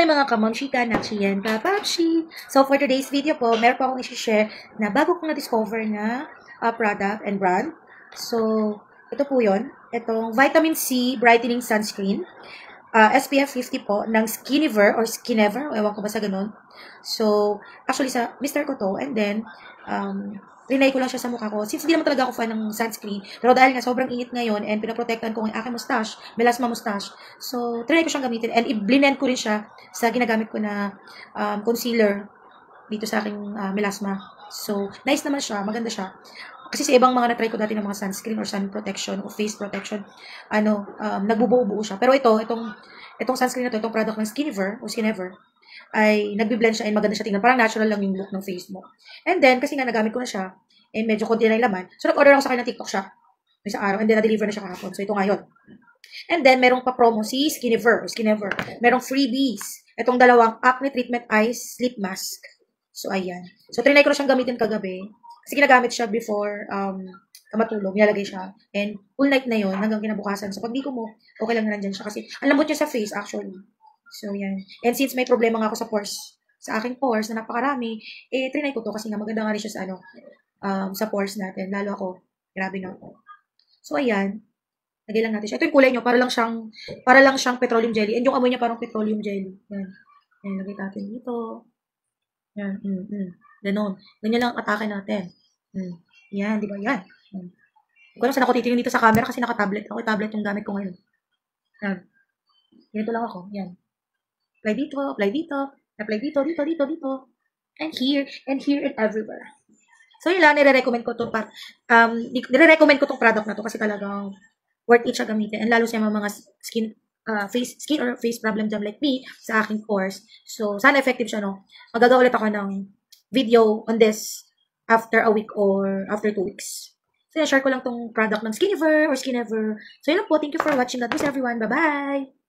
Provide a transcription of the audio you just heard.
Hi mga kamamshika, Nakshi yan, Papapshi! So for today's video po, meron po akong isi-share na bago kong na-discover na product and brand. So, ito po yun. Itong Vitamin C Brightening Sunscreen. SPF 50 po ng Skiniver or Skinever, ewan ko ba sa ganun. So, actually sa mister ko to, and then, rinay ko lang siya sa mukha ko. Since hindi naman talaga ako fan ng sunscreen, pero dahil nga sobrang init ngayon and pinaprotektan ko ang aking mustache, melasma mustache, so trinay ko siyang gamitin and i-blend ko rin siya sa ginagamit ko na concealer dito sa aking melasma. So, nice naman siya, maganda siya. Kasi sa ibang mga na-try ko dati ng mga sunscreen or sun protection o face protection, nagbubuo-buo siya. Pero itong sunscreen na to, itong product ng Skiniver o Skinever, ay nagbi-blend siya and maganda siya tingnan. Parang natural lang yung look ng face mo. And then, kasi nga nagamit ko na siya, and medyo konti na yung laman, so nag-order ako sa kanya ng TikTok shop isang araw, and then na-deliver na siya kahapon. So, ito ngayon. And then, merong pa-promo si Skiniver. Merong freebies. Itong dalawang acne treatment eyes sleep mask. So, ayan. So, trinay ko na siyang gamitin kagabi. Kasi ginagamit siya before matulog, nilalagay siya. And full night na yon hanggang kinabukasan. So, pag di ko mo, okay lang na nandyan siya. Kasi ang lambot niya sa face, actually. So, yan. And since may problema nga ako sa pores, sa aking pores na napakarami, trinay ko to kasi nga maganda nga rin siya sa, sa pores natin. Lalo ako, grabe na ako. So, ayan. Lagay lang natin siya. Ito yung kulay nyo, para lang siyang petroleum jelly. And yung amoy niya parang petroleum jelly. Yan. Yan, lagay natin dito. Yan. Ganon. Ganyan lang ang atake natin. Yan, di ba? Yan. Hindi ko lang saan ako titingin dito sa camera kasi naka-tablet. Ako tablet yung gamit ko ngayon. Yan. Ganito lang ako. Yan. Apply dito, apply dito, apply dito, dito. And here, and everywhere. So, yun lang, nire-recommend ko tong product na to kasi talagang worth it siya gamitin. And lalo sa mga skin or face problem dyan like me sa aking pores. So, sana effective siya, no? Magagawa ulit ako ng video on this after a week or after 2 weeks. So, share ko lang tong product ng Skiniver or Skinever. So, yun lang po. Thank you for watching. God bless everyone. Bye-bye!